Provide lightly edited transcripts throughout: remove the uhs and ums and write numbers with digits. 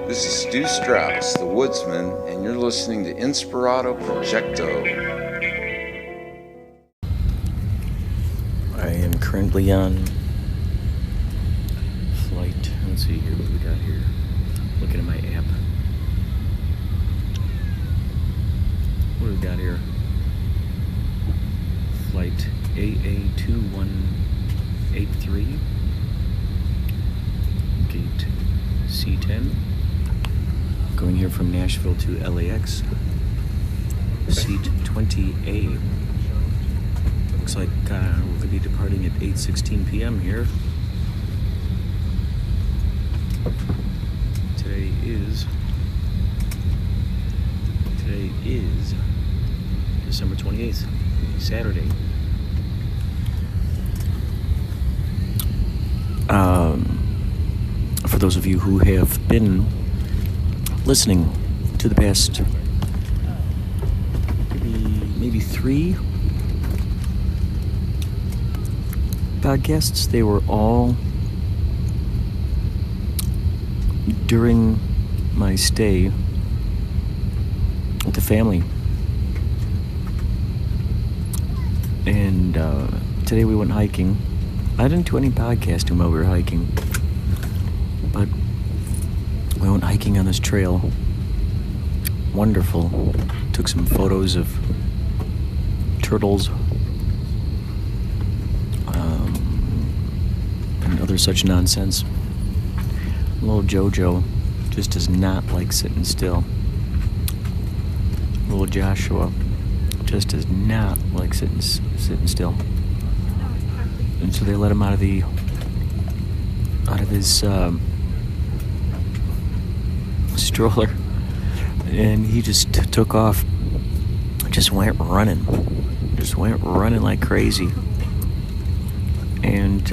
This is Stu Strauss, the Woodsman, and you're listening to Inspirado Projecto. I am currently on flight. Let's see here what we got here. Looking at my app. What do we got here? Flight AA2183. Gate C10. Going here from Nashville to LAX. Seat 20A. Looks like we're going to be departing at 8:16 p.m. here. Today is December 28th, Saturday. For those of you who have been listening to the past maybe 3 podcasts, they were all during my stay with the family. And today we went hiking. I didn't do any podcasting while we were hiking, but we went hiking on this trail. Wonderful. Took some photos of turtles and other such nonsense. Little Jojo just does not like sitting still. Little Joshua just does not like sitting still. And so they let him out of his stroller, and he just took off. Just went running like crazy. And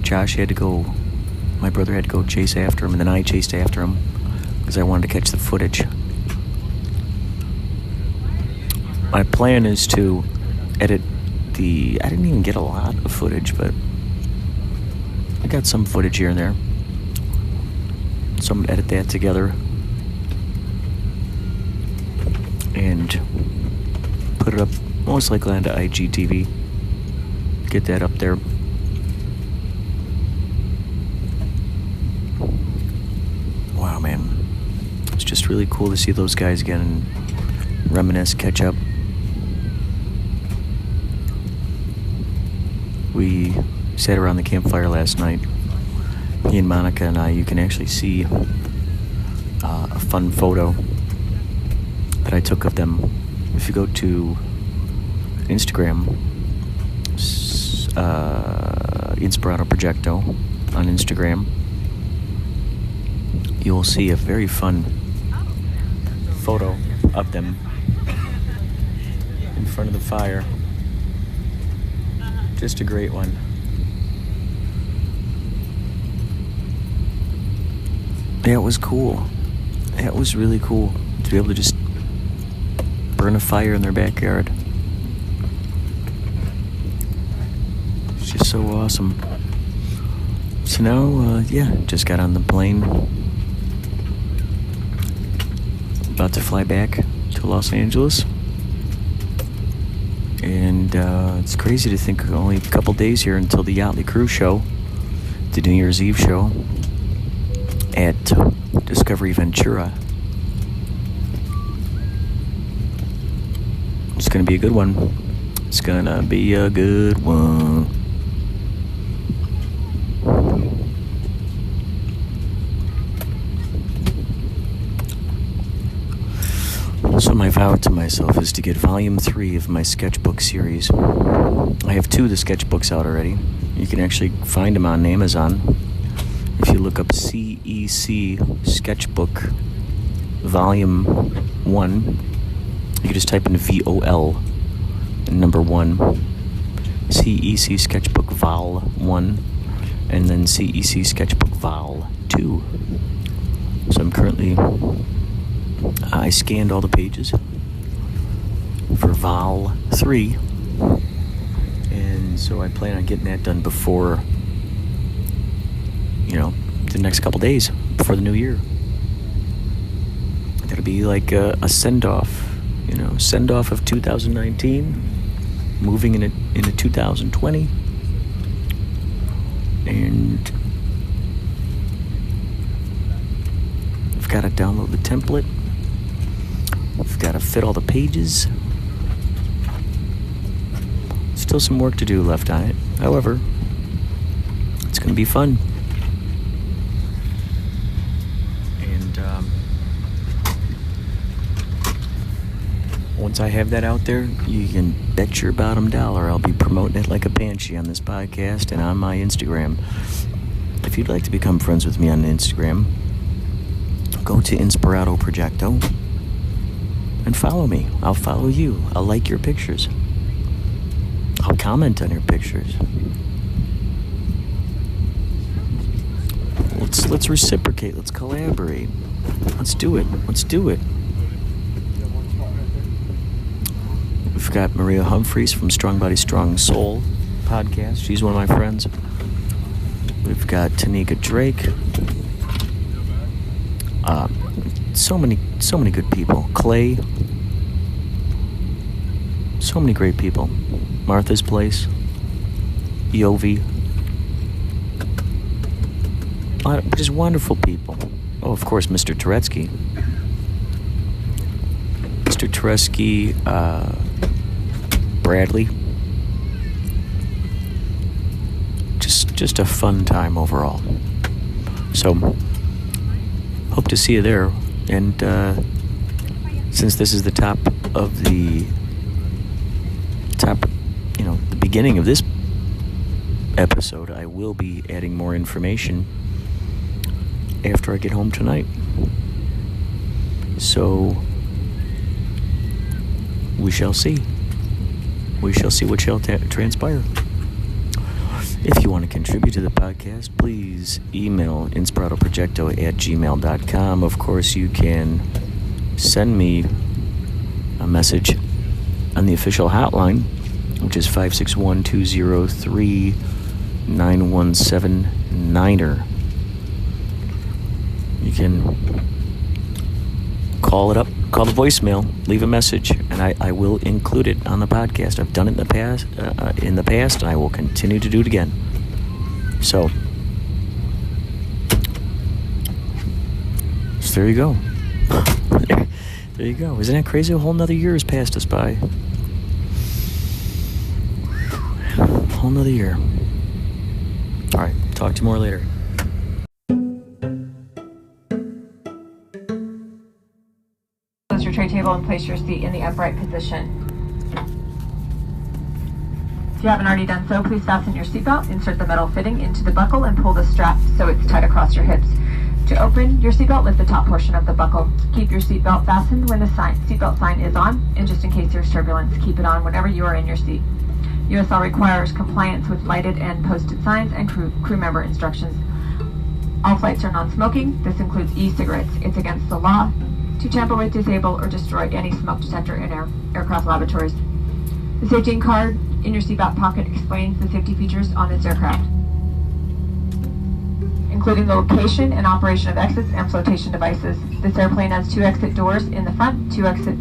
Josh had to go. My brother had to go chase after him, and then I chased after him because I wanted to catch the footage. My plan is to edit I didn't even get a lot of footage, but I got some footage here and there. So I'm going to edit that together and put it up most likely onto IGTV. Get that up there. Wow, man. It's just really cool to see those guys again and reminisce, catch up. We sat around the campfire last night. Me and Monica and I, you can actually see a fun photo that I took of them. If you go to Instagram, Inspirado Projecto on Instagram, you'll see a very fun photo of them in front of the fire. Just a great one. That was cool. That was really cool to be able to just burn a fire in their backyard. It's just so awesome. So now, just got on the plane. About to fly back to Los Angeles. And it's crazy to think only a couple days here until the Yachtly Cruise show, the New Year's Eve show at Discovery Ventura. It's going to be a good one. It's going to be a good one. So my vow to myself is to get volume 3 of my sketchbook series. I have 2 of the sketchbooks out already. You can actually find them on Amazon. If you look up CEC Sketchbook Volume 1, you can just type in VOL and number 1. CEC Sketchbook Vol 1, and then CEC Sketchbook Vol 2. So I'm currently... I scanned all the pages for Vol 3, and so I plan on getting that done before the next couple days before the new year. That'll be like a send-off, send-off of 2019, moving into 2020. And I've got to download the template. I've got to fit all the pages. Still some work to do left on it. However, it's going to be fun. And once I have that out there, you can bet your bottom dollar I'll be promoting it like a banshee on this podcast and on my Instagram. If you'd like to become friends with me on Instagram, go to Inspirado Projecto and follow me. I'll follow you. I'll like your pictures. I'll comment on your pictures. Let's reciprocate. Let's collaborate. Let's do it. We've got Maria Humphreys from Strong Body, Strong Soul podcast. She's one of my friends. We've got Tanika Drake. So many good people. Clay. So many great people. Martha's Place. Yovi. Just wonderful people. Oh, of course, Mr. Turetsky. Mr. Turetsky, Bradley. Just a fun time overall. So, hope to see you there. And since this is the the beginning of this episode, I will be adding more information after I get home tonight. So, we shall see. We shall see what shall transpire. If you want to contribute to the podcast, please email inspiradoprojecto@gmail.com. Of course, you can send me a message on the official hotline, which is 561-203-9179. You can call it up, call the voicemail, leave a message, and I will include it on the podcast. I've done it in the past, and I will continue to do it again. So there you go. There you go. Isn't that crazy? A whole nother year has passed us by. A whole nother year. All right. Talk to you more later. Close your tray table and place your seat in the upright position. If you haven't already done so, please fasten your seatbelt, insert the metal fitting into the buckle, and pull the strap so it's tight across your hips. To open your seatbelt, lift the top portion of the buckle. Keep your seatbelt fastened when the seatbelt sign is on, and just in case there's turbulence, keep it on whenever you are in your seat. USL requires compliance with lighted and posted signs and crew member instructions. All flights are non-smoking. This includes e-cigarettes. It's against the law to tamper with, disable, or destroy any smoke detector in aircraft laboratories. The safety card in your seatbelt pocket explains the safety features on this aircraft, including the location and operation of exits and flotation devices. This airplane has 2 exit doors in the front, 2 exit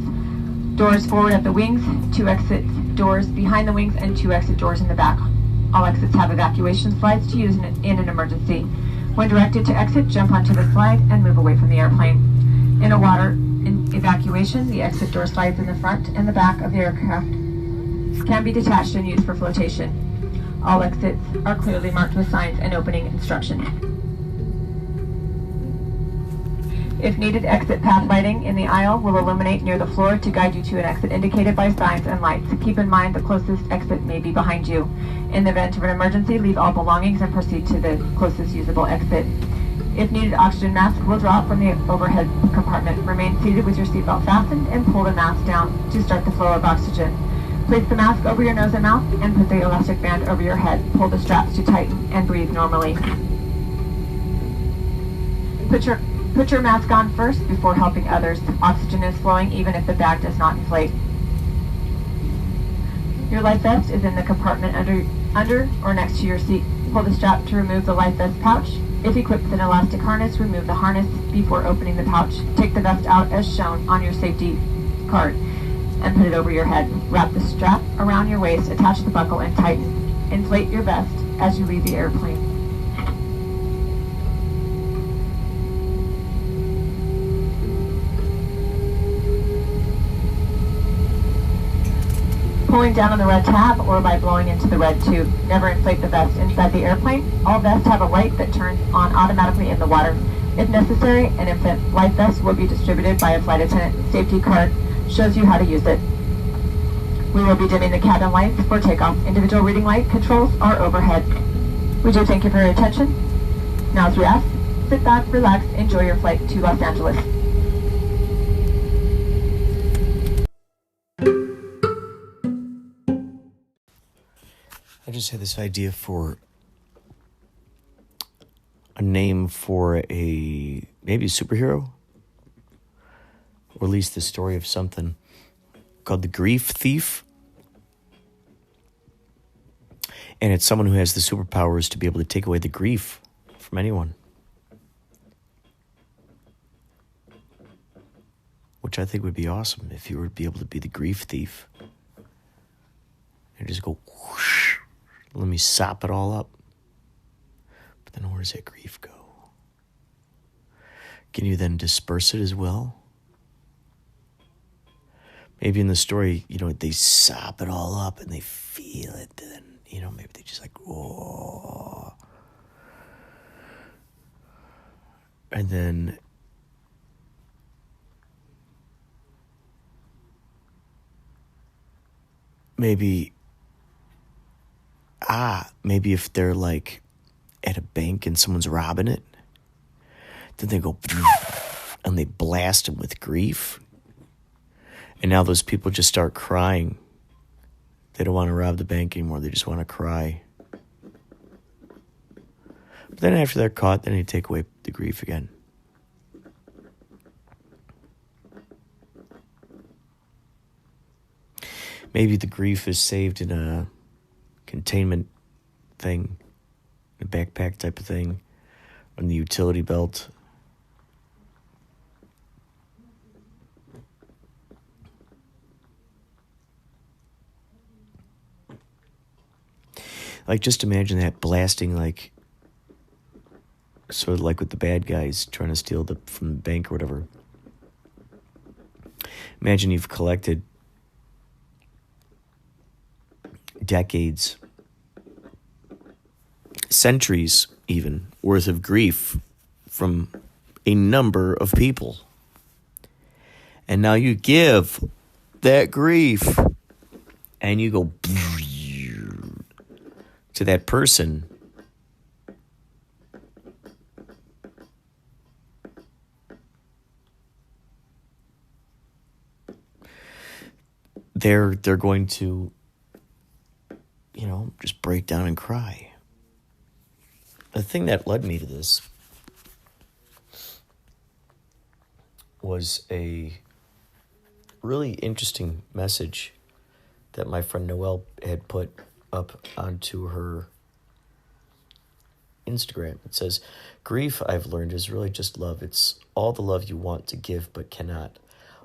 doors forward at the wings, 2 exit doors behind the wings, and 2 exit doors in the back. All exits have evacuation slides to use in an emergency. When directed to exit, jump onto the slide and move away from the airplane. In a water evacuation, the exit door slides in the front and the back of the aircraft can be detached and used for flotation. All exits are clearly marked with signs and opening instructions. If needed, exit path lighting in the aisle will illuminate near the floor to guide you to an exit indicated by signs and lights. Keep in mind the closest exit may be behind you. In the event of an emergency, leave all belongings and proceed to the closest usable exit. If needed, oxygen mask will drop from the overhead compartment. Remain seated with your seatbelt fastened and pull the mask down to start the flow of oxygen. Place the mask over your nose and mouth and put the elastic band over your head. Pull the straps to tighten and breathe normally. Put your mask on first before helping others. Oxygen is flowing even if the bag does not inflate. Your life vest is in the compartment under or next to your seat. Pull the strap to remove the life vest pouch If equipped with an elastic harness, remove the harness before opening the pouch. Take the vest out as shown on your safety card and put it over your head. Wrap the strap around your waist, attach the buckle, and tighten. Inflate your vest as you leave the airplane. Pulling down on the red tab or by blowing into the red tube. Never inflate the vest inside the airplane. All vests have a light that turns on automatically in the water. If necessary, an infant life vest will be distributed by a flight attendant. Safety card shows you how to use it. We will be dimming the cabin lights for takeoff. Individual reading light controls are overhead. We do thank you for your attention. Now as we ask, sit back, relax, enjoy your flight to Los Angeles. I just had this idea for a name for maybe a superhero, or at least the story of something called the Grief Thief. And it's someone who has the superpowers to be able to take away the grief from anyone, which I think would be awesome if you were to be able to be the grief thief and just go whoosh, let me sop it all up. But then where does that grief go? Can you then disperse it as well? Maybe in the story, they sop it all up and they feel it. Then, maybe they just like, whoa. And then maybe if they're like at a bank and someone's robbing it, then they go and they blast them with grief. And now those people just start crying. They don't want to rob the bank anymore. They just want to cry. But then after they're caught, then they take away the grief again. Maybe the grief is saved in a containment thing, a backpack type of thing, on the utility belt. Like, just imagine that blasting, like, sort of like with the bad guys trying to steal from the bank or whatever. Imagine you've collected decades, centuries even, worth of grief from a number of people. And now you give that grief and you go to that person. They're going to, just break down and cry. The thing that led me to this was a really interesting message that my friend Noelle had put up onto her Instagram. It says, "Grief, I've learned, is really just love. It's all the love you want to give but cannot.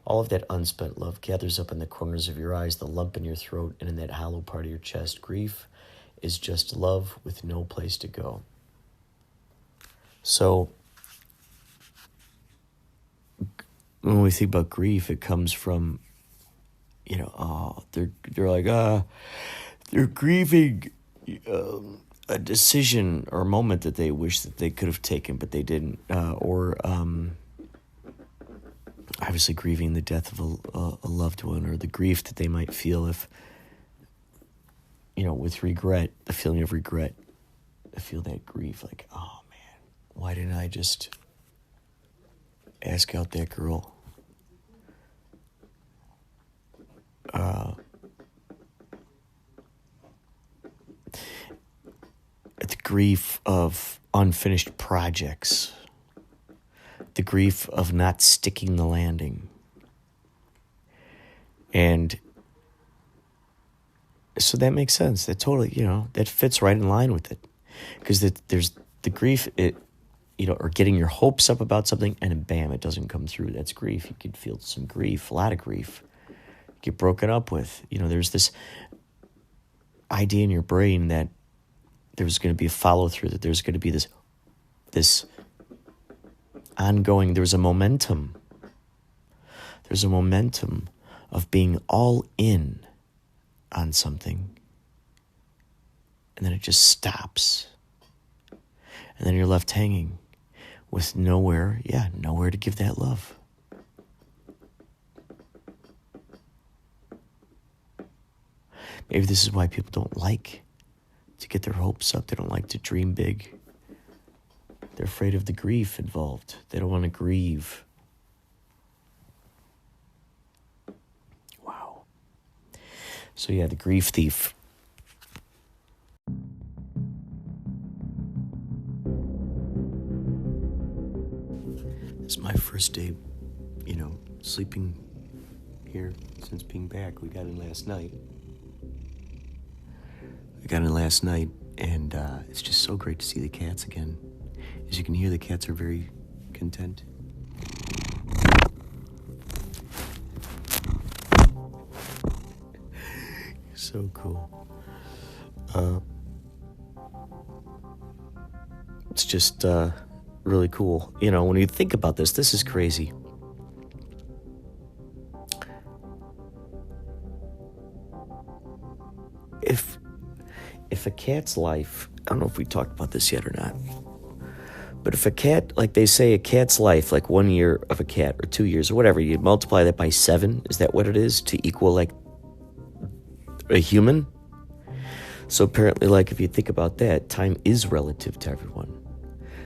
All of that unspent love gathers up in the corners of your eyes, the lump in your throat, and in that hollow part of your chest. Grief is just love with no place to go." So when we think about grief, it comes from, they're like, they're grieving a decision or a moment that they wish that they could have taken, but they didn't. Or obviously grieving the death of a loved one, or the grief that they might feel if, with regret, the feeling of regret. I feel that grief, like, oh man, why didn't I just ask out that girl? The grief of unfinished projects, the grief of not sticking the landing. And so that makes sense. That totally, that fits right in line with it. Because there's the grief, or getting your hopes up about something, and bam, it doesn't come through. That's grief. You could feel some grief, a lot of grief. Get broken up with. There's this idea in your brain that there's going to be a follow-through, that there's going to be this ongoing, there's a momentum. There's a momentum of being all in on something, and then it just stops. And then you're left hanging with nowhere to give that love. Maybe this is why people don't like to get their hopes up. They don't like to dream big. They're afraid of the grief involved. They don't want to grieve. Wow. So the grief thief. This is my first day, sleeping here since being back. We got in last night. And it's just so great to see the cats again. As you can hear, the cats are very content. So cool. It's just really cool. When you think about this is crazy. If a cat's life, I don't know if we talked about this yet or not, but if a cat, like they say, a cat's life, like 1 year of a cat or 2 years or whatever, you multiply that by 7, is that what it is, to equal like a human? So apparently, like, if you think about that, time is relative to everyone.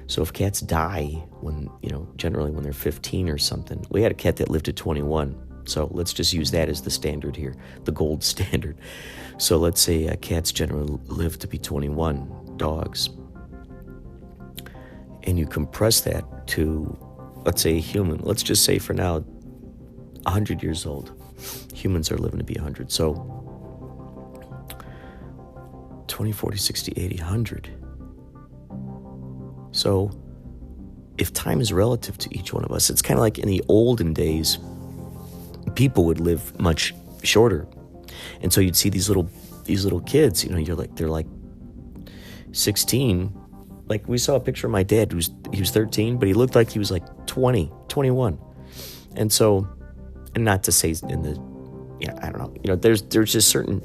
So if cats die when, generally when they're 15 or something, we had a cat that lived to 21. So let's just use that as the standard here, the gold standard. So let's say cats generally live to be 21, dogs. And you compress that to, let's say, a human. Let's just say for now, 100 years old. Humans are living to be 100. So 20, 40, 60, 80, 100. So if time is relative to each one of us, it's kind of like in the olden days, people would live much shorter. And so you'd see these little kids, they're like 16. Like, we saw a picture of my dad, he was 13, but he looked like he was like 20, 21. And so, and not to say I don't know, there's just certain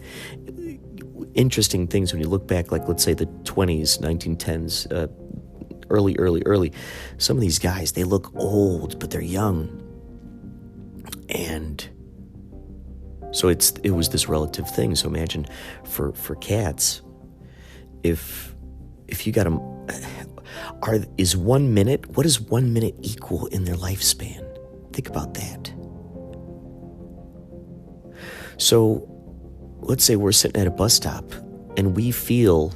interesting things when you look back, like, let's say the 20s, 1910s, early. Some of these guys, they look old, but they're young. And so it was this relative thing. So imagine for cats, if you got them, is 1 minute, what does 1 minute equal in their lifespan? Think about that. So let's say we're sitting at a bus stop and we feel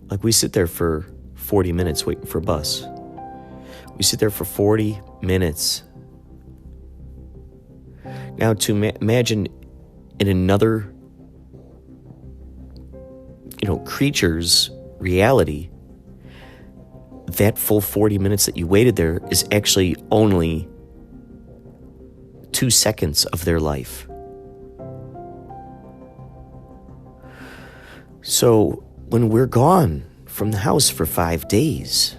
like we sit there for 40 minutes waiting for a bus. We sit there for 40 minutes. Now, to imagine in another, creature's reality, that full 40 minutes that you waited there is actually only 2 seconds of their life. So when we're gone from the house for 5 days,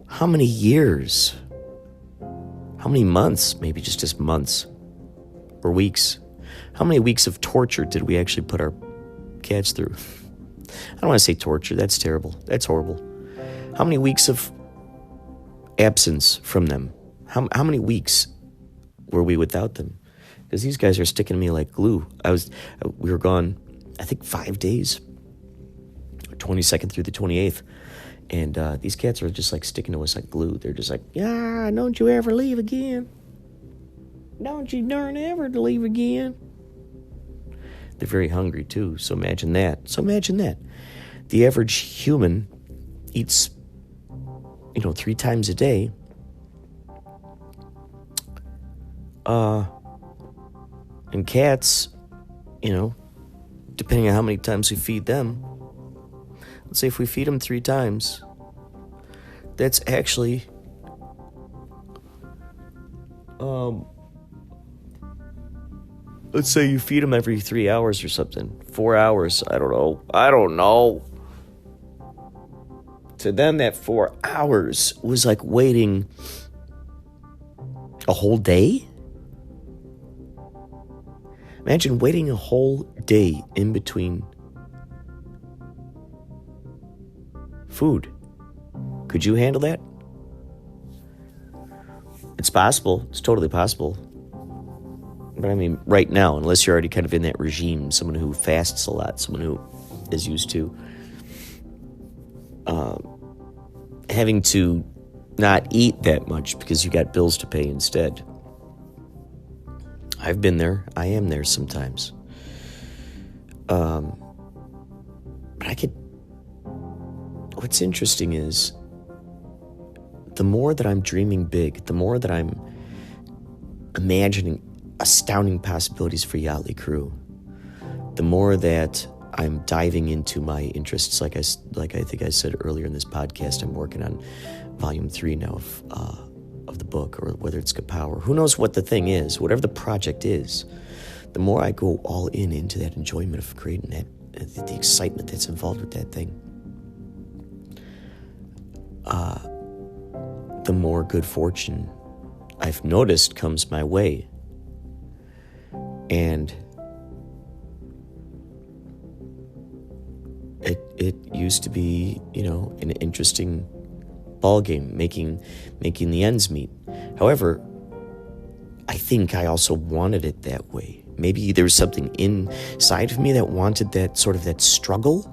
how many years? How many months, maybe just months or weeks? How many weeks of torture did we actually put our cats through? I don't want to say torture. That's terrible. That's horrible. How many weeks of absence from them? How many weeks were we without them? Because these guys are sticking to me like glue. We were gone, I think, 5 days, 22nd through the 28th. And these cats are just like sticking to us like glue. They're just like, yeah, don't you ever leave again. Don't you darn ever leave again. They're very hungry too, so imagine that. The average human eats, 3 times a day. And cats, depending on how many times we feed them, let's say if we feed them 3 times, that's actually let's say you feed them every 3 hours or something. 4 hours, I don't know. To them, that 4 hours was like waiting a whole day. Imagine waiting a whole day in between food. Could you handle that? It's possible. It's totally possible. But I mean, right now, unless you're already kind of in that regime, someone who fasts a lot, someone who is used to having to not eat that much because you got bills to pay instead. I've been there. I am there sometimes. But what's interesting is the more that I'm dreaming big, the more that I'm imagining astounding possibilities for Yachtly Crew, the more that I'm diving into my interests. Like I think I said earlier in this podcast, I'm working on volume 3 now of the book, or whether it's Kapow, who knows what the thing is, whatever the project is. The more I go all into that enjoyment of creating that, the excitement that's involved with that thing, the more good fortune I've noticed comes my way. And it used to be, an interesting ball game, making the ends meet. However, I think I also wanted it that way. Maybe there was something inside of me that wanted that sort of that struggle,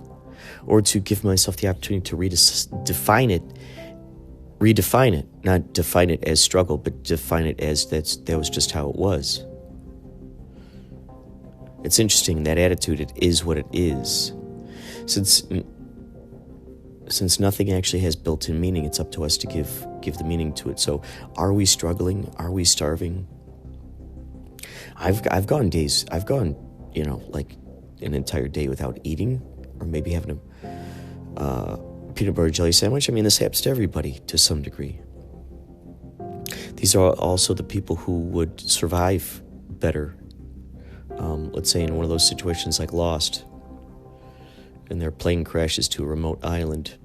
or to give myself the opportunity to redefine it, not define it as struggle, but define it as that was just how it was. It's interesting, that attitude, it is what it is. Since nothing actually has built-in meaning, it's up to us to give the meaning to it. So, are we struggling? Are we starving? I've gone days. I've gone, like an entire day without eating, or maybe having a peanut butter jelly sandwich. I mean, this happens to everybody to some degree. These are also the people who would survive better. Let's say in one of those situations like Lost, and their plane crashes to a remote island,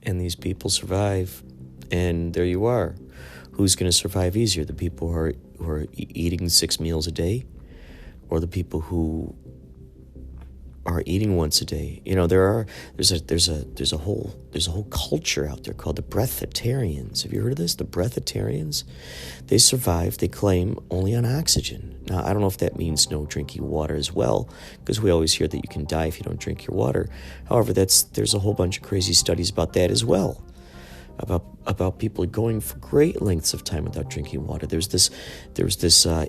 and these people survive, and there you are. Who's going to survive easier? The people who are eating 6 meals a day, or the people who are eating once a day? There's a whole culture out there called the breatharians. Have you heard of this? The breatharians? They survive, they claim, only on oxygen. Now, I don't know if that means no drinking water as well, because we always hear that you can die if you don't drink your water. However, there's a whole bunch of crazy studies about that as well. About people going for great lengths of time without drinking water. There was this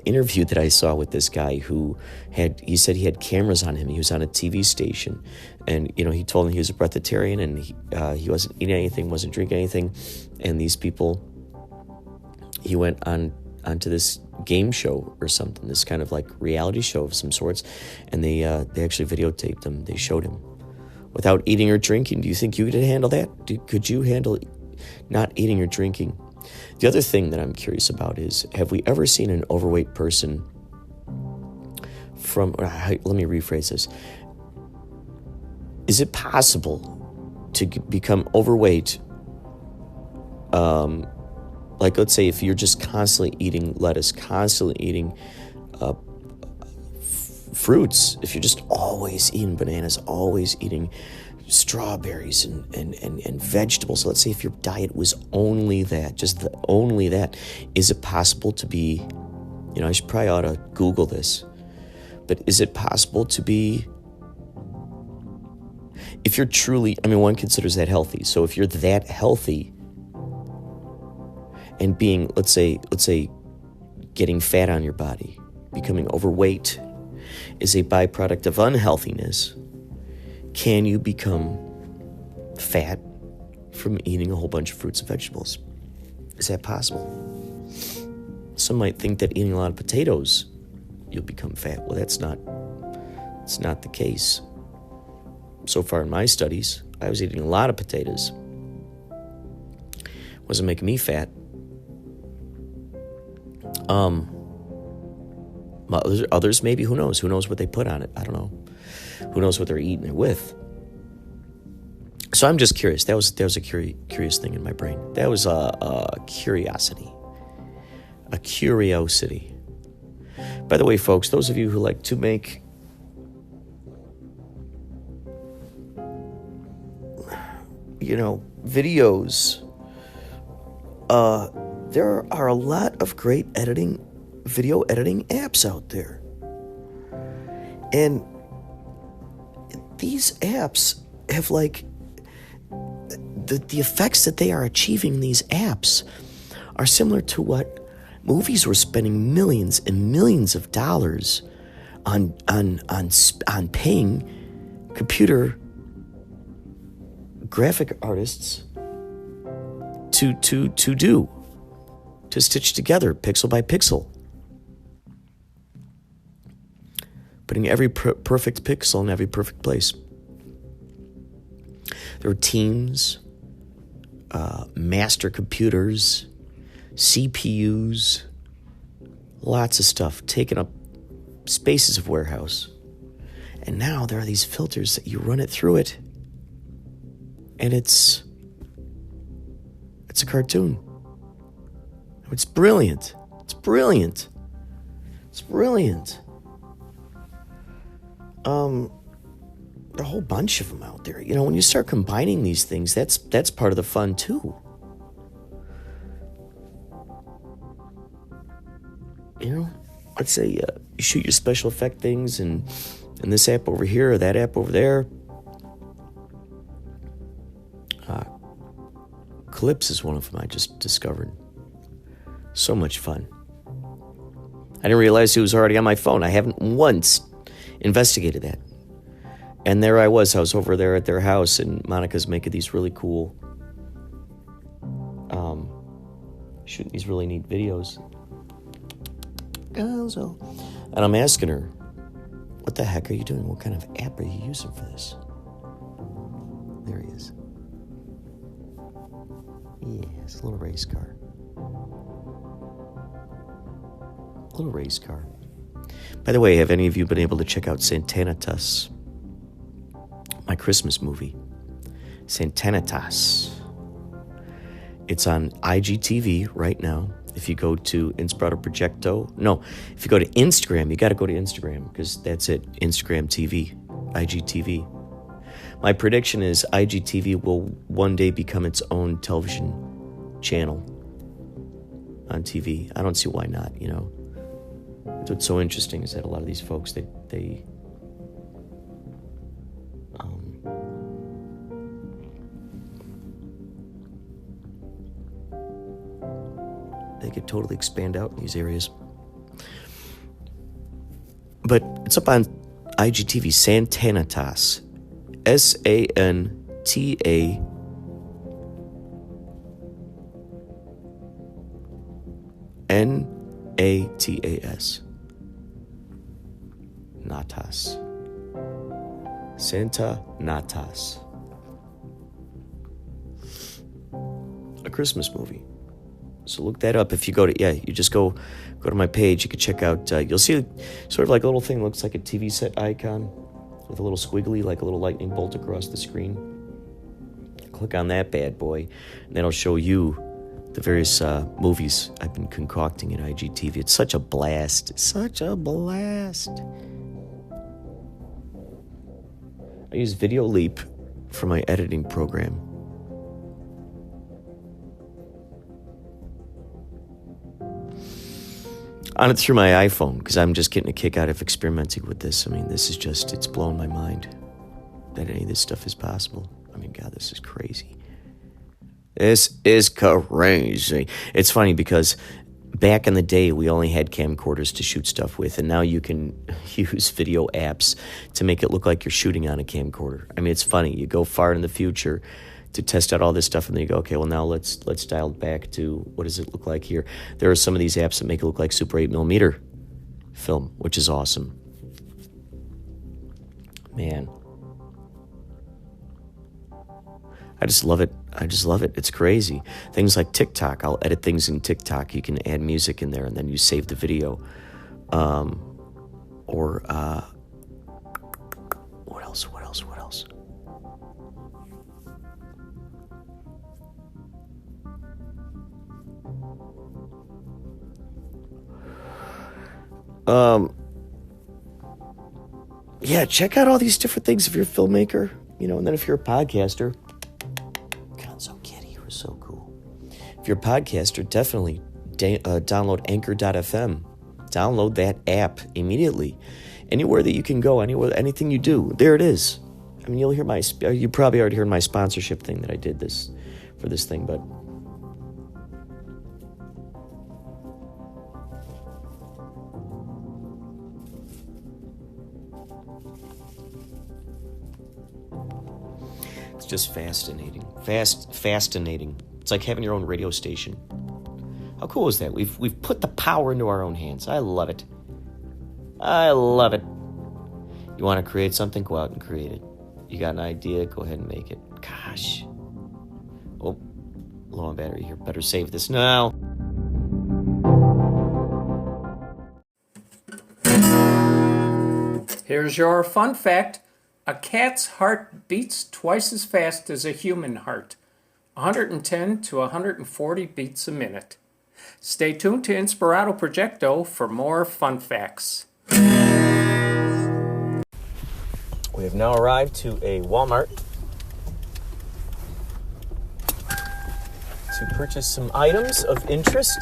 interview that I saw with this guy who he said he had cameras on him. He was on a TV station, and he told him he was a breatharian, and he wasn't eating anything, wasn't drinking anything. And these people, he went onto this game show or something, this kind of like reality show of some sorts, and they actually videotaped him. They showed him without eating or drinking. Do you think you could handle that? Could you handle not eating or drinking? The other thing that I'm curious about is, have we ever seen an overweight person let me rephrase this. Is it possible to become overweight? Like, let's say if you're just constantly eating lettuce, constantly eating fruits, if you're just always eating bananas, always eating strawberries and vegetables. Let's say if your diet was only that, only that, is it possible to be, I should probably ought to Google this, but is it possible to be, if you're truly, one considers that healthy. So if you're that healthy and being, let's say getting fat on your body, becoming overweight is a byproduct of unhealthiness, can you become fat from eating a whole bunch of fruits and vegetables? Is that possible? Some might think that eating a lot of potatoes, you'll become fat. Well, it's not the case. so far in my studies. I was eating a lot of potatoes. Wasn't making me fat. Others maybe, who knows? Who knows what they put on it? I don't know. Who knows what they're eating it with? So I'm just curious. That was a curious thing in my brain. That was a curiosity. A curiosity. By the way, folks, those of you who like to make videos, there are a lot of great video editing apps out there. And these apps have the effects that they are achieving in these apps are similar to what movies were spending millions and millions of dollars on paying computer graphic artists to stitch together pixel by pixel, putting every perfect pixel in every perfect place. There were teams, master computers, CPUs, lots of stuff taking up spaces of warehouse. And now there are these filters that you run it through it, and it's a cartoon. It's brilliant. It's brilliant. It's brilliant. A whole bunch of them out there. When you start combining these things, that's part of the fun too. Let's say you shoot your special effect things and this app over here or that app over there. Clips is one of them I just discovered. So much fun. I didn't realize it was already on my phone. I haven't once investigated that. And there I was over there at their house, and Monica's making these really cool, shooting these really neat videos. And I'm asking her, what the heck are you doing? What kind of app are you using for this? There he is. Yeah, it's a little race car. Little race car. By the way, have any of you been able to check out Santanatas? My Christmas movie. Santanatas. It's on IGTV right now. If you go to Inspirado Projecto. No, if you go to Instagram, you got to go to Instagram because that's it. Instagram TV. IGTV. My prediction is IGTV will one day become its own television channel on TV. I don't see why not, What's so interesting is that a lot of these folks, they could totally expand out in these areas. But it's up on IGTV, Santanatas. Santanatas. Natas. Santa Natas. A Christmas movie. So look that up. If you go to, you just go to my page. You can check out, you'll see sort of like a little thing, looks like a TV set icon with a little squiggly, like a little lightning bolt across the screen. Click on that bad boy, and that'll show you the various movies I've been concocting in IGTV. It's such a blast. Such a blast. I use Video Leap for my editing program. On it through my iPhone, because I'm just getting a kick out of experimenting with this. I mean, this is just, it's blown my mind that any of this stuff is possible. I mean, God, this is crazy. This is crazy. It's funny because back in the day, we only had camcorders to shoot stuff with, and now you can use video apps to make it look like you're shooting on a camcorder. I mean, it's funny. You go far in the future to test out all this stuff, and then you go, okay, well, now let's dial it back to what does it look like here? There are some of these apps that make it look like Super 8mm film, which is awesome. Man. I just love it. I just love it. It's crazy. Things like TikTok. I'll edit things in TikTok. You can add music in there, and then you save the video. What else? Yeah, check out all these different things if you're a filmmaker, and then if you're a podcaster. God, so kitty, we're so cool. If you're a podcaster, definitely download Anchor.fm. Download that app immediately. Anywhere that you can go, anything you do, there it is. I mean, you probably already heard my sponsorship thing that I did for this thing, but it's just fascinating. Fascinating. It's like having your own radio station. How cool is that? We've put the power into our own hands. I love it. You want to create something? Go out and create it. You got an idea? Go ahead and make it. Gosh. Oh, low on battery here. Better save this now. Here's your fun fact. A cat's heart beats twice as fast as a human heart. 110 to 140 beats a minute. Stay tuned to Inspirado Projecto for more fun facts. We have now arrived to a Walmart to purchase some items of interest.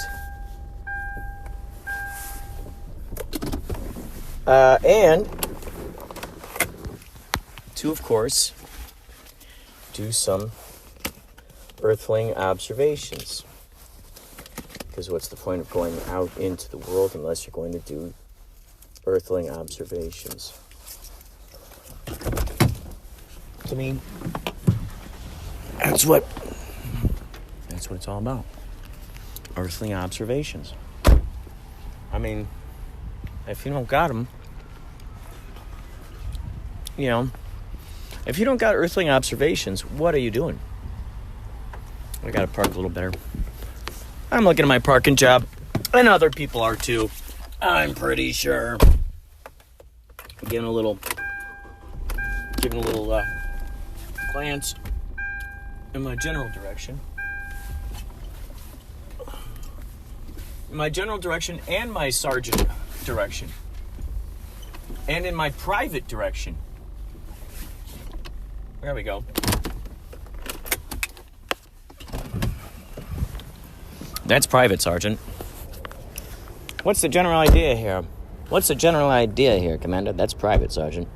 And to, of course, do some Earthling observations. Because what's the point of going out into the world unless you're going to do Earthling observations? To me, that's what it's all about. Earthling observations. I mean, if you don't got them, if you don't got Earthling observations, what are you doing? I gotta park a little better. I'm looking at my parking job, and other people are too. I'm pretty sure. Giving a little glance in my general direction. In my general direction and my sergeant direction. And in my private direction. There we go. That's private, Sergeant. What's the general idea here? Commander? That's private, Sergeant.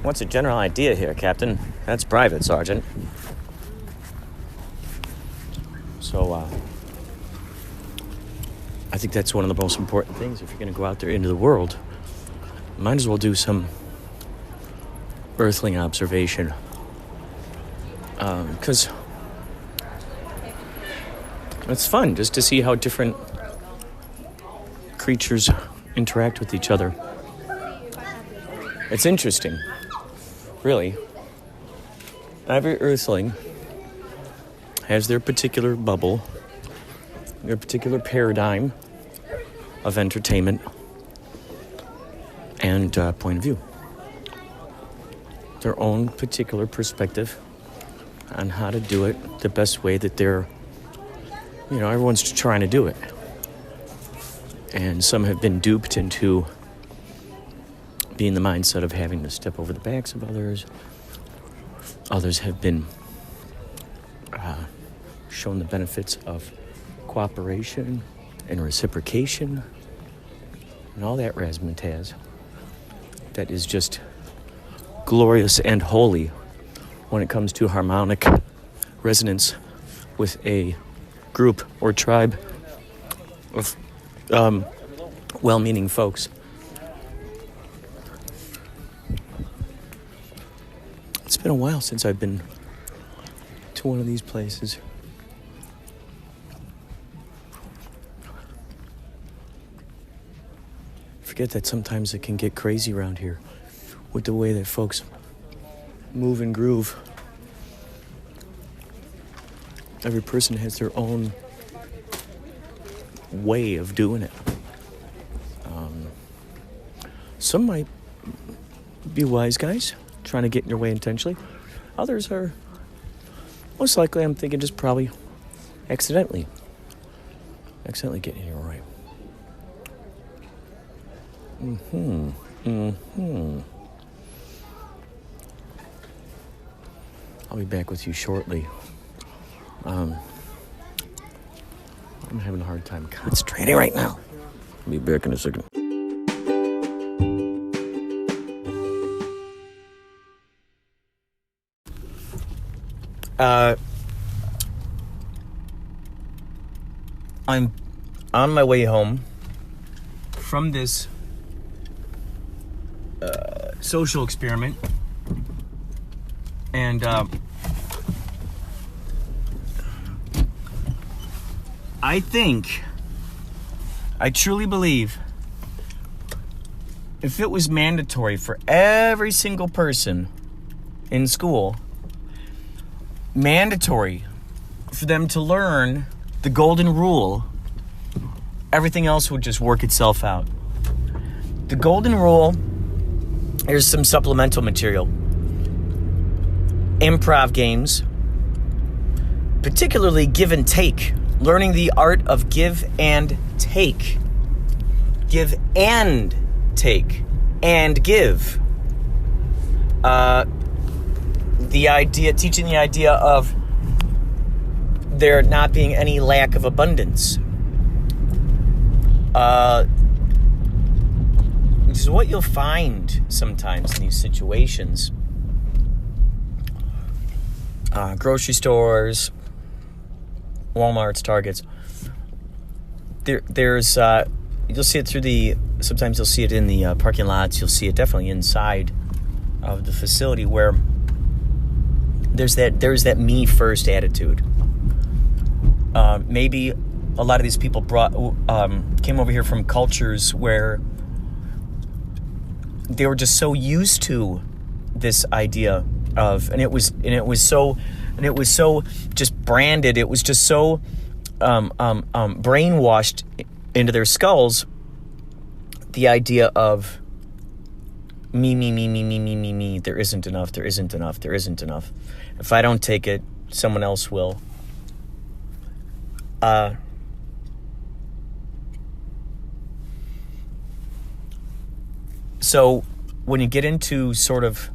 What's the general idea here, Captain? That's private, Sergeant. So, I think that's one of the most important things if you're going to go out there into the world. Might as well do some Earthling observation. Because it's fun just to see how different creatures interact with each other. It's interesting, really. Every Earthling has their particular bubble, their particular paradigm of entertainment and point of view. Their own particular perspective on how to do it the best way that they're, everyone's trying to do it. And some have been duped into being the mindset of having to step over the backs of others. Others have been shown the benefits of cooperation and reciprocation and all that razzmatazz that is just glorious and holy when it comes to harmonic resonance with a group or tribe of well-meaning folks. It's been a while since I've been to one of these places. Forget that sometimes it can get crazy around here with the way that folks move and groove. Every person has their own way of doing it. Some might be wise guys, trying to get in your way intentionally. Others are, most likely, I'm thinking, just probably accidentally getting in your way. I'll be back with you shortly. I'm having a hard time concentrating right now. I'll be back in a second. I'm on my way home from this social experiment, and I truly believe if it was mandatory for every single person in school, mandatory for them to learn the golden rule, everything else would just work itself out. The golden rule, here's some supplemental material. Improv games, particularly give and take. Learning the art of give and take. Give and take. And give. Teaching the idea of there not being any lack of abundance. Which is what you'll find sometimes in these situations. Grocery stores, Walmarts, Targets. There's you'll see it sometimes you'll see it in the parking lots. You'll see it definitely inside of the facility where there's that me first attitude. Maybe a lot of these people came over here from cultures where they were just so used to this idea of, and it was so just branded. It was just so brainwashed into their skulls. The idea of me. There isn't enough. If I don't take it, someone else will. So when you get into sort of,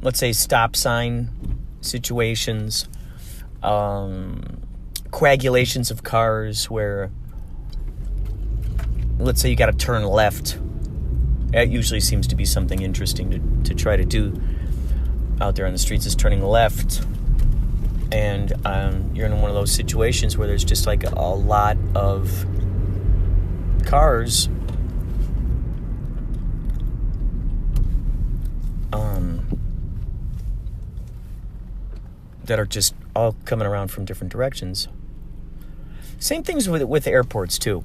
let's say, stop sign situations, coagulations of cars where, let's say you got to turn left. That usually seems to be something interesting to try to do out there on the streets, is turning left. And you're in one of those situations where there's just like a lot of cars that are just all coming around from different directions. Same things with airports too,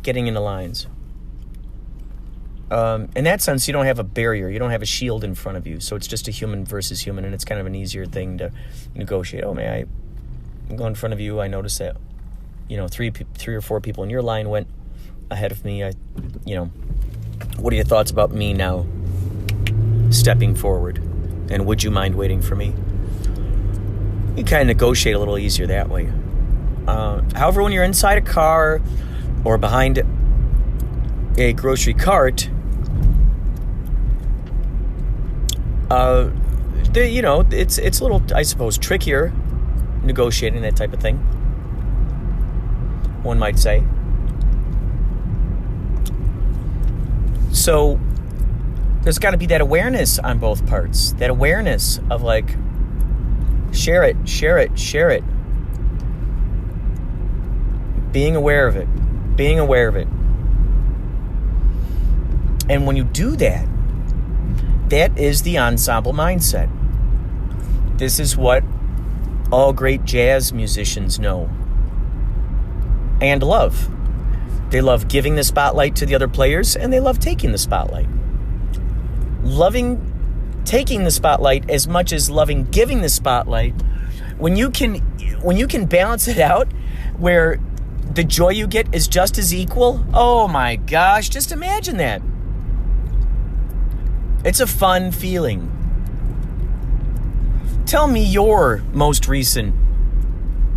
getting into lines. In that sense, you don't have a barrier. You don't have a shield in front of you. So it's just a human versus human, and it's kind of an easier thing to negotiate. Oh, may I go in front of you? I noticed that, three or four people in your line went ahead of me. What are your thoughts about me now stepping forward? And would you mind waiting for me? You kind of negotiate a little easier that way. However, when you're inside a car or behind a grocery cart, it's a little, I suppose, trickier negotiating that type of thing, one might say. So there's got to be that awareness on both parts, that awareness of like, share it. Being aware of it. And when you do that, that is the ensemble mindset. This is what all great jazz musicians know and love. They love giving the spotlight to the other players, and they love taking the spotlight. loving taking the spotlight as much as loving giving the spotlight, when you can balance it out where the joy you get is just as equal, oh my gosh, just imagine that. It's a fun feeling. Tell me your most recent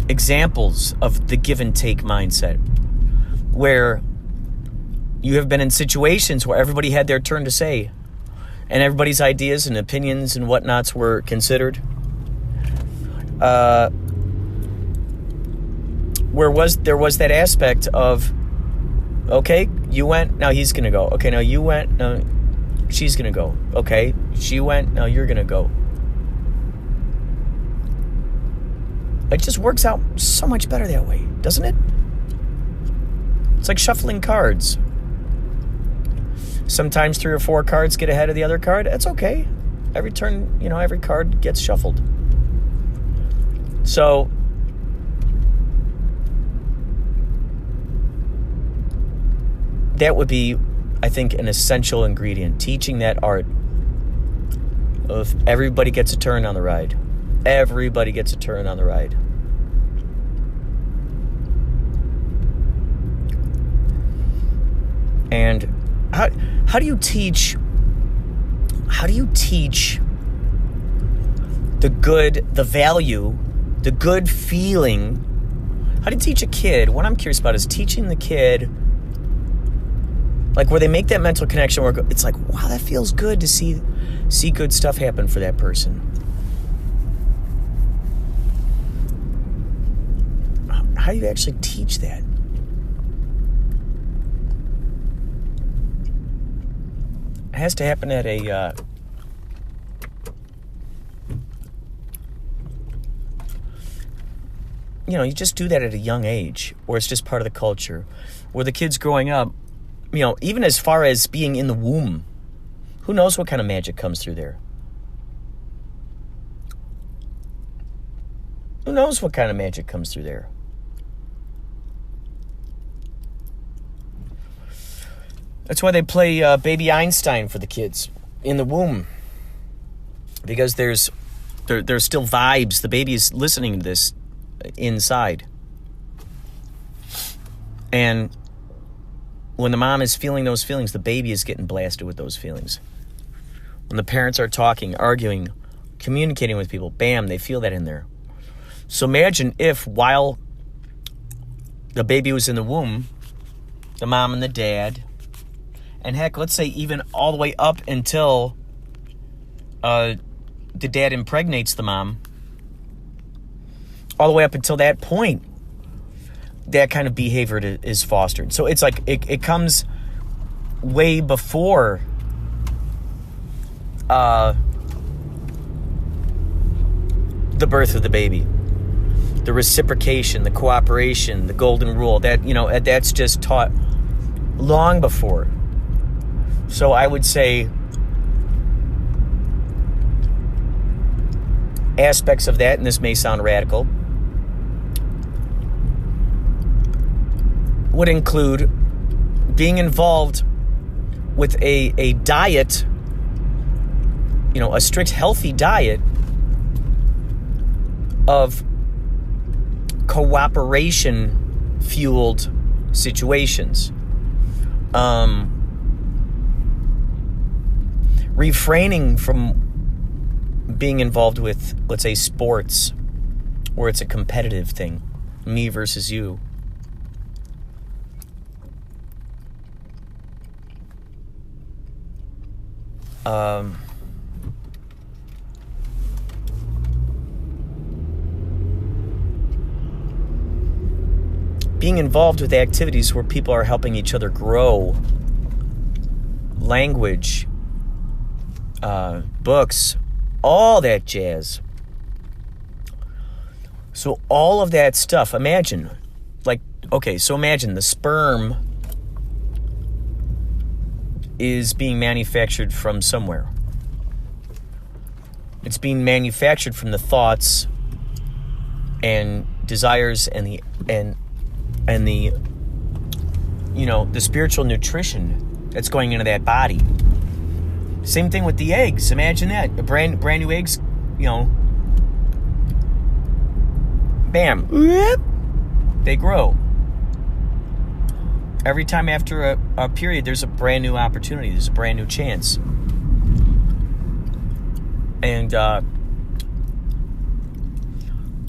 examples of the give and take mindset, where you have been in situations where everybody had their turn to say, and everybody's ideas and opinions and whatnots were considered. There was that aspect of, okay, you went, now he's going to go. Okay, now you went, now she's going to go. Okay, she went, now you're going to go. It just works out so much better that way, doesn't it? It's like shuffling cards. Sometimes 3 or 4 cards get ahead of the other card. That's okay. Every turn, every card gets shuffled. So, that would be, I think, an essential ingredient. Teaching that art of everybody gets a turn on the ride. Everybody gets a turn on the ride. And how do you teach the good, the value, the good feeling? How do you teach a kid? What I'm curious about is teaching the kid, like, where they make that mental connection where it's like, wow, that feels good to see good stuff happen for that person. How do you actually teach that? It has to happen at a you just do that at a young age, or it's just part of the culture, where the kid's growing up, even as far as being in the womb, who knows what kind of magic comes through there? Who knows what kind of magic comes through there? That's why they play Baby Einstein for the kids in the womb, because there's still vibes. The baby is listening to this inside, and when the mom is feeling those feelings, the baby is getting blasted with those feelings. When the parents are talking, arguing, communicating with people, bam, they feel that in there. So imagine if, while the baby was in the womb, the mom and the dad, and heck, let's say even all the way up until the dad impregnates the mom, all the way up until that point, that kind of behavior is fostered. So it's like it comes way before the birth of the baby. The reciprocation, the cooperation, the golden rule, that's just taught long before. So I would say aspects of that, and this may sound radical, would include being involved with a diet, a strict healthy diet of cooperation fueled situations. Refraining from being involved with, let's say, sports, where it's a competitive thing, me versus you. Being involved with activities where people are helping each other grow, language, books, all that jazz. So all of that stuff, imagine, imagine the sperm is being manufactured from somewhere. It's being manufactured from the thoughts and desires and the the spiritual nutrition that's going into that body. Same thing with the eggs. Imagine that. A brand new eggs, bam. They grow. Every time after a period, there's a brand new opportunity. There's a brand new chance. And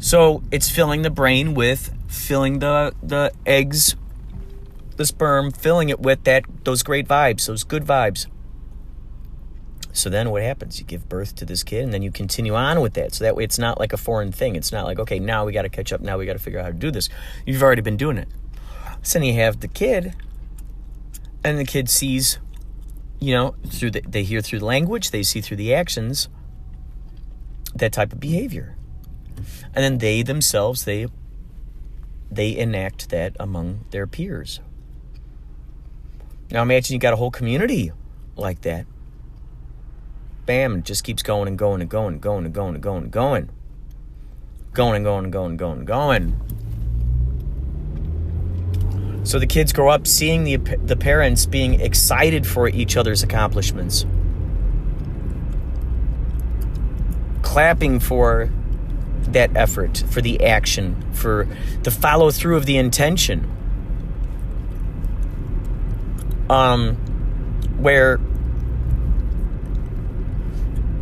so it's filling the brain with filling the eggs, the sperm, filling it with those great vibes, those good vibes. So then what happens? You give birth to this kid, and then you continue on with that. So that way it's not like a foreign thing. It's not like, okay, now we got to catch up. Now we got to figure out how to do this. You've already been doing it. So then you have the kid, and the kid sees, they hear through the language, they see through the actions, that type of behavior. And then they themselves, they enact that among their peers. Now imagine you got a whole community like that. Bam, it just keeps going and going and going and going and going and going and going. Going and going and going and going and going. So the kids grow up seeing the parents being excited for each other's accomplishments. Clapping for that effort, for the action, for the follow through of the intention. Where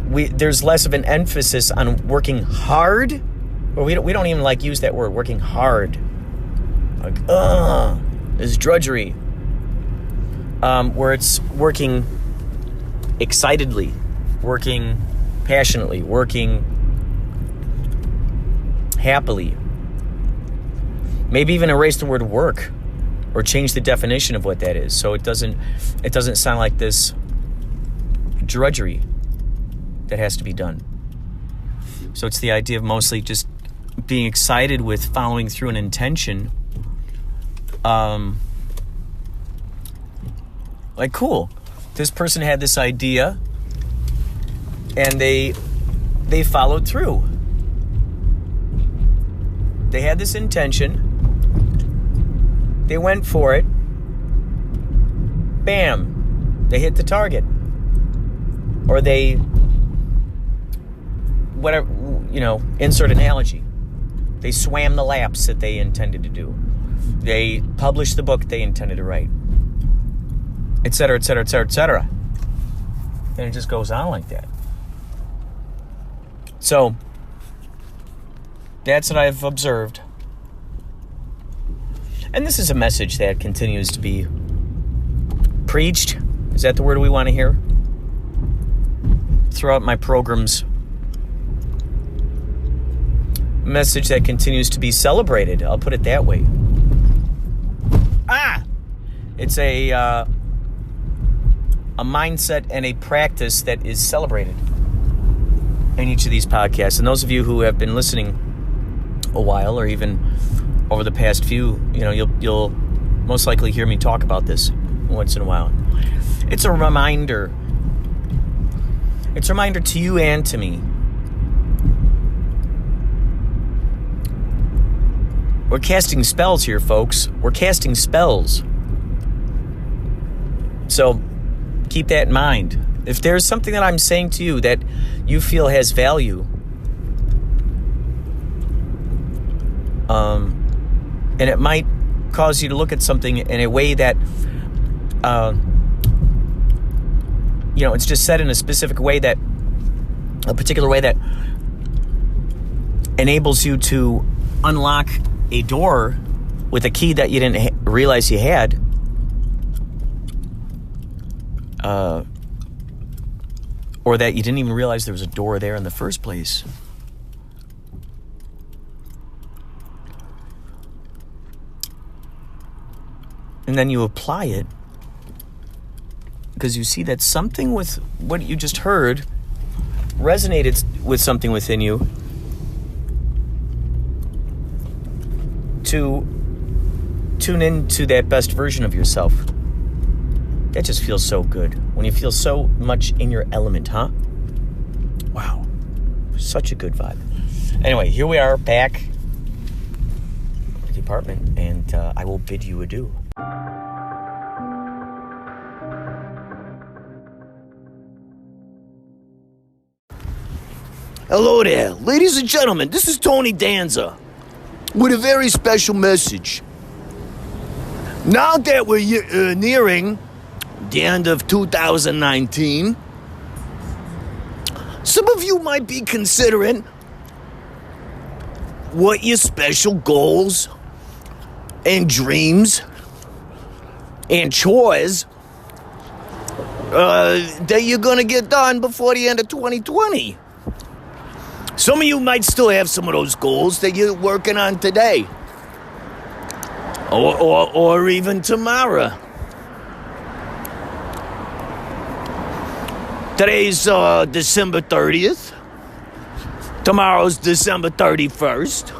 there's less of an emphasis on working hard, or we don't even use that word, working hard. This drudgery. Where it's working excitedly, working passionately, working happily. Maybe even erase the word work, or change the definition of what that is, so it doesn't sound like this drudgery that has to be done. So it's the idea of mostly just being excited with following through an intention. Cool, this person had this idea and they followed through. They had this intention, they went for it, bam, they hit the target, or they, whatever, insert analogy. They swam the laps that they intended to do. They published the book they intended to write, etc., etc., etc., etc. And it just goes on like that. So that's what I've observed. And this is a message that continues to be preached. Is that the word we want to hear? Throughout my programs. Message that continues to be celebrated. I'll put it that way. It's a mindset and a practice that is celebrated in each of these podcasts. And those of you who have been listening a while, or even over the past few, you'll most likely hear me talk about this once in a while. It's a reminder. It's a reminder to you and to me. We're casting spells here, folks. We're casting spells. So keep that in mind. If there's something that I'm saying to you that you feel has value, and it might cause you to look at something in a way that, it's just said in a specific way, that a particular way that enables you to unlock a door with a key that you didn't realize you had, or that you didn't even realize there was a door there in the first place. And then you apply it because you see that something with what you just heard resonated with something within you to tune into that best version of yourself. That just feels so good. When you feel so much in your element, huh? Wow. Such a good vibe. Anyway, here we are back at the apartment, and I will bid you adieu. All 100 Hello there, ladies and gentlemen, this is Tony Danza with a very special message. Now that we're nearing the end of 2019, some of you might be considering what your special goals and dreams and chores that you're gonna get done before the end of 2020. Some of you might still have some of those goals that you're working on today. Or even tomorrow. Today's December 30th. Tomorrow's December 31st.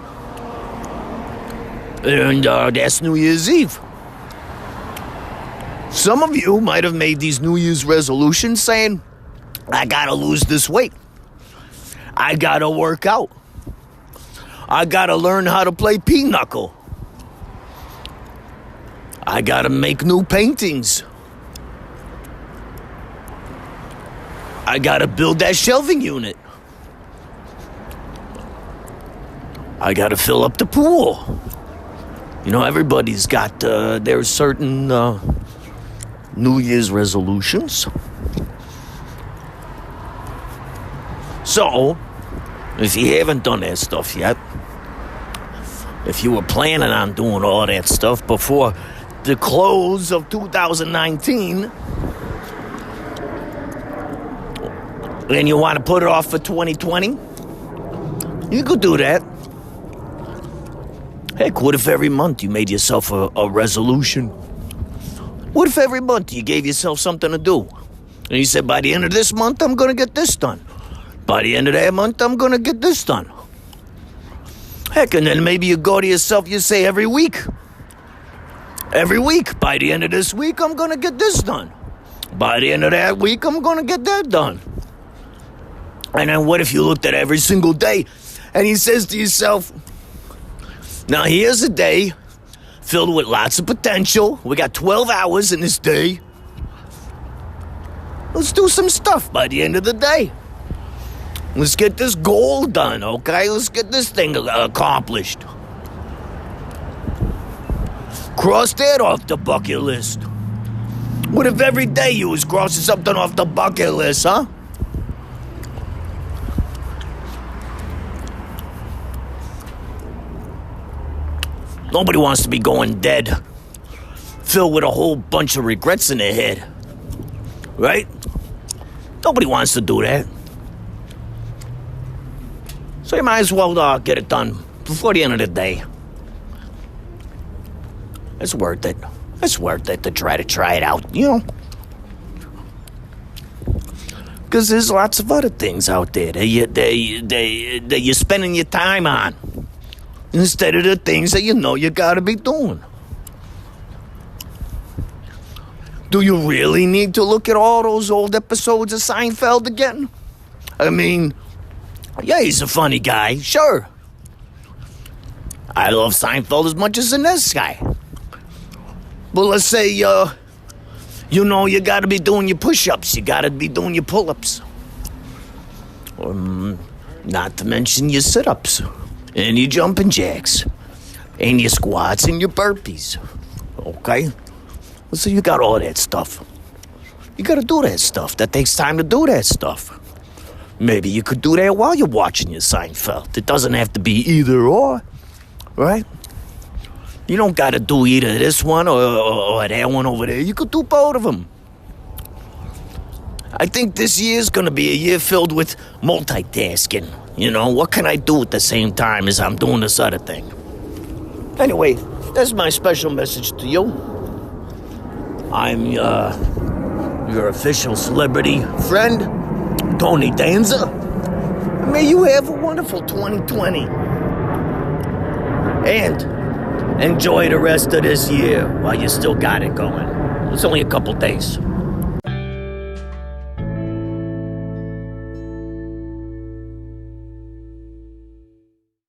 And that's New Year's Eve. Some of you might have made these New Year's resolutions saying, I gotta lose this weight. I gotta work out. I gotta learn how to play pinochle. I gotta make new paintings. I gotta build that shelving unit. I gotta fill up the pool. You know, everybody's got their certain New Year's resolutions. So, if you haven't done that stuff yet, if you were planning on doing all that stuff before the close of 2019, and you want to put it off for 2020, you could do that. Heck, what if every month you made yourself a resolution? What if every month you gave yourself something to do? And you said, by the end of this month, I'm going to get this done. By the end of that month, I'm going to get this done. Heck, and then maybe you go to yourself, you say every week, by the end of this week, I'm going to get this done. By the end of that week, I'm going to get that done. And then what if you looked at every single day and you says to yourself, now here's a day filled with lots of potential. We got 12 hours in this day. Let's do some stuff by the end of the day. Let's get this goal done, okay? Let's get this thing accomplished. Cross that off the bucket list. What if every day you was crossing something off the bucket list, huh? Nobody wants to be going dead, filled with a whole bunch of regrets in their head, right? Nobody wants to do that. So you might as well get it done before the end of the day. It's worth it. It's worth it to try it out, you know? Because there's lots of other things out there that you're spending your time on instead of the things that you know you gotta be doing. Do you really need to look at all those old episodes of Seinfeld again? I mean, yeah, he's a funny guy, sure. I love Seinfeld as much as the next guy. But let's say, you know, you gotta be doing your push-ups, you gotta be doing your pull-ups. Not to mention your sit-ups, and your jumping jacks, and your squats and your burpees, okay? So you got all that stuff. You gotta do that stuff. That takes time to do that stuff. Maybe you could do that while you're watching your Seinfeld. It doesn't have to be either or, right? You don't gotta do either this one or that one over there. You could do both of them. I think this year's gonna be a year filled with multitasking. You know, what can I do at the same time as I'm doing this other thing? Anyway, that's my special message to you. I'm your official celebrity friend, Tony Danza. May you have a wonderful 2020. And enjoy the rest of this year while you still got it going. It's only a couple days.